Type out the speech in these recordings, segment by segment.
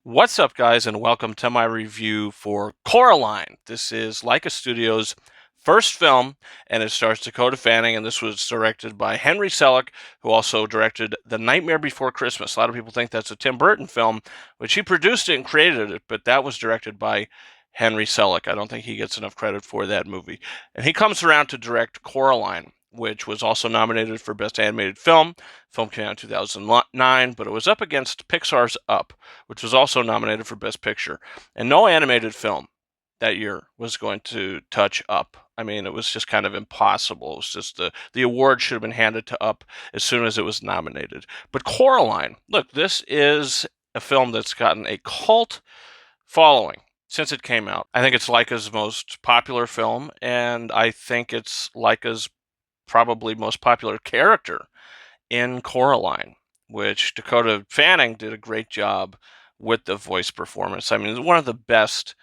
What's up, guys, and welcome to my review for Coraline. This is LAIKA Studios' first film, and it stars Dakota Fanning, and this was directed by Henry Selick, who also directed The Nightmare Before Christmas. A lot of people think that's a Tim Burton film, which he produced it and created it, but that was directed by Henry Selick. I don't think he gets enough credit for that movie. And he comes around to direct Coraline, which was also nominated for Best Animated Film. Film came out in 2009, but it was up against Pixar's Up, which was also nominated for Best Picture. And no animated film that year was going to touch Up. I mean, it was just kind of impossible. It was just the award should have been handed to Up as soon as it was nominated. But Coraline, look, this is a film that's gotten a cult following since it came out. I think it's Laika's most popular film, and I think it's Laika's probably most popular character in Coraline, which Dakota Fanning did a great job with the voice performance. I mean, it's one of the best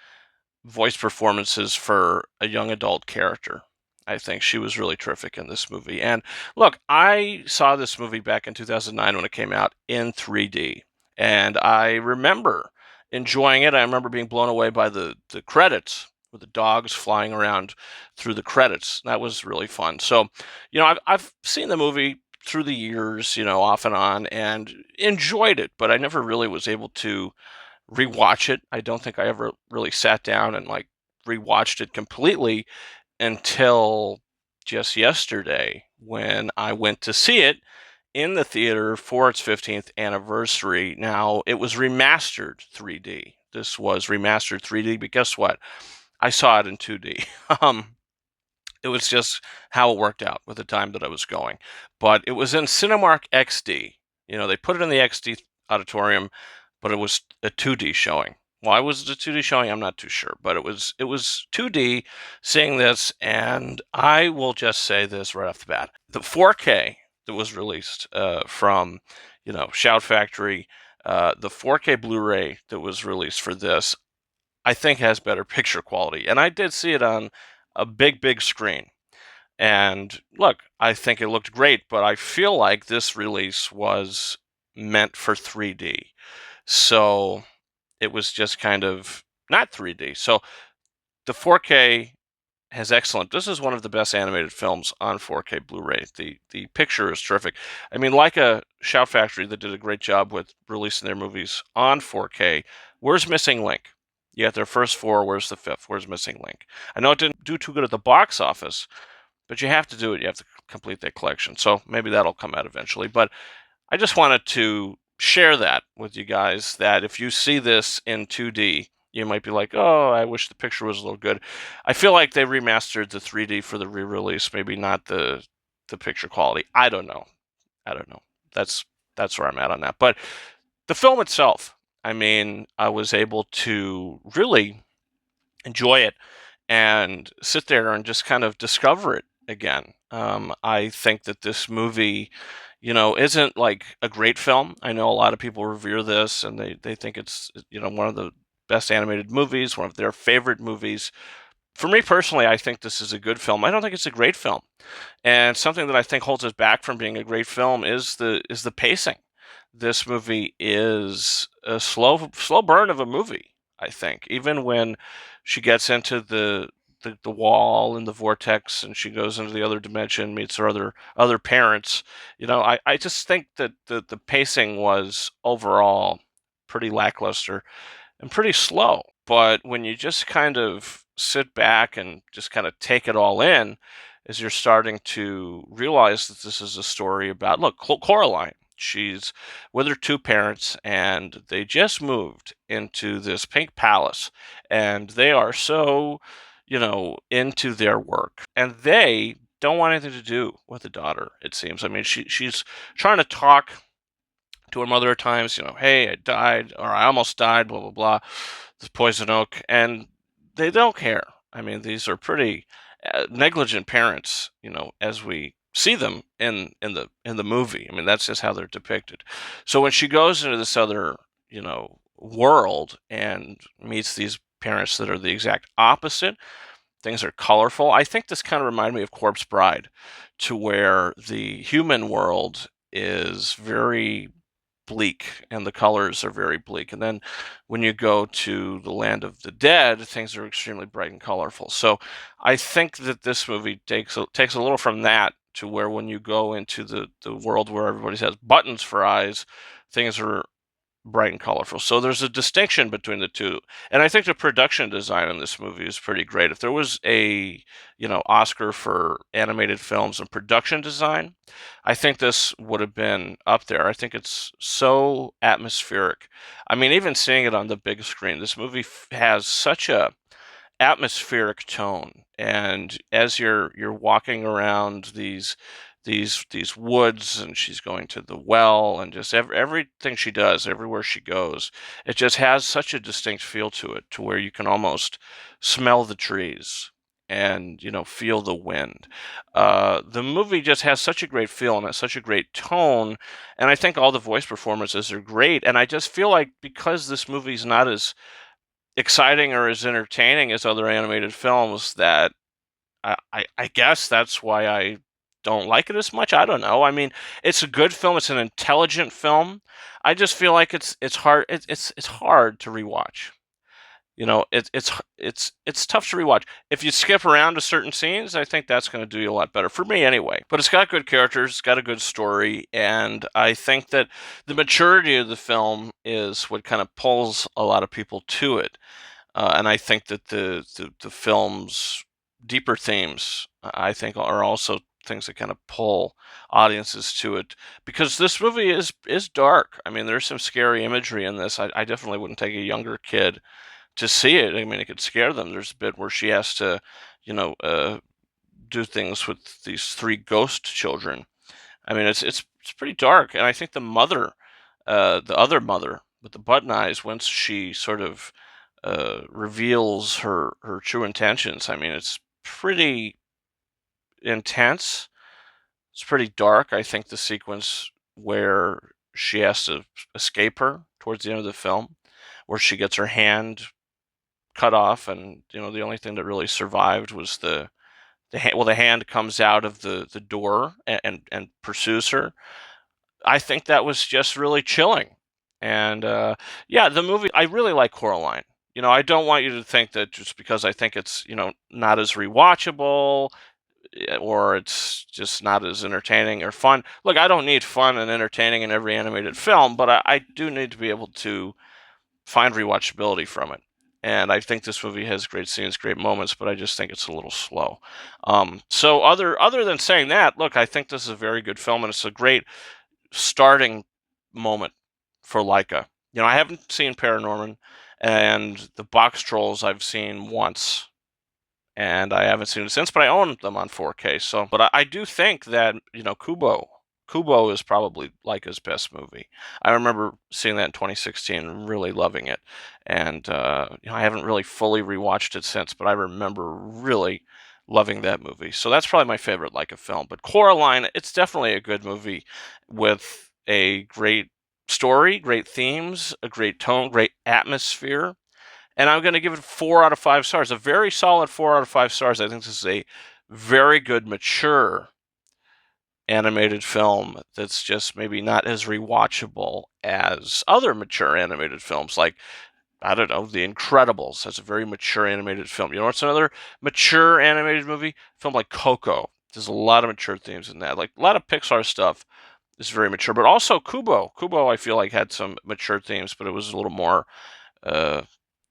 voice performances for a young adult character. I think she was really terrific in this movie. And look, I saw this movie back in 2009 when it came out in 3D. And I remember enjoying it. I remember being blown away by the credits with the dogs flying around through the credits. That was really fun. So, I've seen the movie through the years, off and on, and enjoyed it, but I never really was able to rewatch it. I don't think I ever really sat down and like rewatched it completely until just yesterday when I went to see it in the theater for its 15th anniversary. Now, it was remastered 3D. This was remastered 3D, but guess what? I saw it in 2D. It was just how it worked out with the time that I was going. But it was in Cinemark XD. They put it in the XD auditorium, but it was a 2D showing. Why was it a 2D showing? I'm not too sure, but it was 2D seeing this, and I will just say this right off the bat. The 4K that was released from, Shout Factory, the 4K Blu-ray that was released for this, I think has better picture quality. And I did see it on a big, big screen. And look, I think it looked great, but I feel like this release was meant for 3D. So it was just kind of not 3D. So the 4K has excellent. This is one of the best animated films on 4K Blu-ray. The picture is terrific. I mean, like a Shout Factory that did a great job with releasing their movies on 4K. Where's Missing Link? You got their first four. Where's the fifth? Where's Missing Link? I know it didn't do too good at the box office, but you have to do it. You have to complete that collection. So maybe that'll come out eventually. But I just wanted to share that with you guys, that if you see this in 2D, you might be like, oh, I wish the picture was a little good. I feel like they remastered the 3D for the re-release, maybe not the picture quality. I don't know. I don't know. That's where I'm at on that. But the film itself, I mean, I was able to really enjoy it and sit there and just kind of discover it again. I think that this movie, isn't like a great film. I know a lot of people revere this and they think it's, one of the best animated movies, one of their favorite movies. For me personally, I think this is a good film. I don't think it's a great film. And something that I think holds it back from being a great film is the pacing. This movie is a slow burn of a movie, I think. Even when she gets into the wall and the vortex and she goes into the other dimension, meets her other parents, I just think that the pacing was overall pretty lackluster and pretty slow. But when you just kind of sit back and just kind of take it all in, as you're starting to realize that this is a story about, look, Coraline. She's with her two parents, and they just moved into this pink palace, and they are so, into their work, and they don't want anything to do with the daughter. It seems. I mean, she's trying to talk to her mother at times, hey, I died, or I almost died, blah, blah, blah, this poison oak, and they don't care. I mean, these are pretty negligent parents, as we see them in the movie. I mean, that's just how they're depicted. So when she goes into this other, world and meets these parents that are the exact opposite, things are colorful. I think this kind of reminded me of Corpse Bride, to where the human world is very bleak, and the colors are very bleak. And then when you go to the land of the dead, things are extremely bright and colorful. So I think that this movie takes a little from that to where when you go into the world where everybody has buttons for eyes, things are bright and colorful. So there's a distinction between the two. And I think the production design in this movie is pretty great. If there was a, Oscar for animated films and production design, I think this would have been up there. I think it's so atmospheric. I mean, even seeing it on the big screen, this movie has such a atmospheric tone. And as you're walking around these woods, and she's going to the well, and just everything she does, everywhere she goes, it just has such a distinct feel to it, to where you can almost smell the trees and feel the wind. The movie just has such a great feel and has such a great tone, and I think all the voice performances are great. And I just feel like because this movie's not as exciting or as entertaining as other animated films, that I guess that's why I don't like it as much. I don't know. I mean, it's a good film. It's an intelligent film. I just feel like it's hard. It's hard to rewatch. It's tough to rewatch. If you skip around to certain scenes, I think that's going to do you a lot better for me anyway. But it's got good characters. It's got a good story, and I think that the maturity of the film is what kind of pulls a lot of people to it. And I think that the film's deeper themes, I think, are also things that kind of pull audiences to it, because this movie is dark. I mean, there's some scary imagery in this. I definitely wouldn't take a younger kid to see it. I mean, it could scare them. There's a bit where she has to, you know, uh, do things with these three ghost children. I mean, it's pretty dark, and I think the other mother with the button eyes, once she sort of reveals her true intentions, I mean, it's pretty intense. It's pretty dark. I think the sequence where she has to escape her towards the end of the film, where she gets her hand cut off, and the only thing that really survived was the hand comes out of the door and pursues her. I think that was just really chilling. And yeah, the movie, I really like Coraline. I don't want you to think that just because I think it's, not as rewatchable, or it's just not as entertaining or fun. Look, I don't need fun and entertaining in every animated film, but I do need to be able to find rewatchability from it. And I think this movie has great scenes, great moments, but I just think it's a little slow. So other than saying that, look, I think this is a very good film, and it's a great starting moment for LAIKA. I haven't seen Paranorman, and the Box Trolls I've seen once, and I haven't seen it since, but I own them on 4K. So, but I do think that Kubo is probably Leica's best movie. I remember seeing that in 2016 and really loving it, and I haven't really fully rewatched it since, but I remember really loving that movie. So that's probably my favorite Leica film. But Coraline, it's definitely a good movie with a great story, great themes, a great tone, great atmosphere. And I'm going to give it 4 out of 5 stars, a very solid 4 out of 5 stars. I think this is a very good, mature animated film that's just maybe not as rewatchable as other mature animated films, like, I don't know, The Incredibles. That's a very mature animated film. You know what's another mature animated movie? A film like Coco. There's a lot of mature themes in that. Like, a lot of Pixar stuff is very mature, but also Kubo. Kubo, I feel like, had some mature themes, but it was a little more uh,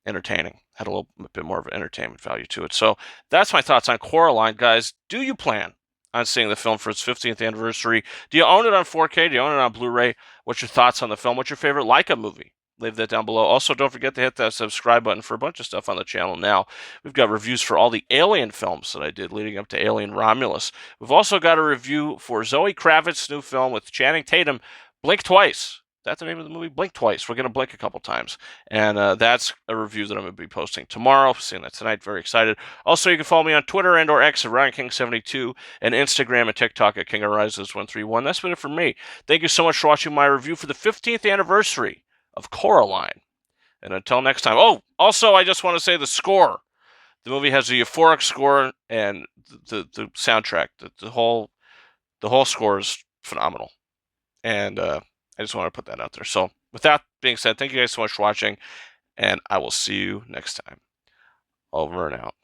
entertaining. Had a little bit more of an entertainment value to it. So that's my thoughts on Coraline, guys. Do you plan on seeing the film for its 50th anniversary? Do you own it on 4K? Do you own it on Blu-ray? What's your thoughts on the film? What's your favorite Leica movie? Leave that down below. Also, don't forget to hit that subscribe button for a bunch of stuff on the channel now. We've got reviews for all the Alien films that I did leading up to Alien Romulus. We've also got a review for Zoe Kravitz's new film with Channing Tatum, Blink Twice. That's the name of the movie, Blink Twice. We're going to blink a couple times. And that's a review that I'm going to be posting tomorrow. Seeing that tonight. Very excited. Also, you can follow me on Twitter and or X at RyanKing72 and Instagram and TikTok at KingOfRises131. That's been it for me. Thank you so much for watching my review for the 15th anniversary of Coraline. And until next time. Oh, also, I just want to say the score. The movie has a euphoric score, and the soundtrack. The whole score is phenomenal. And I just want to put that out there. So with that being said, thank you guys so much for watching, and I will see you next time. Over and out.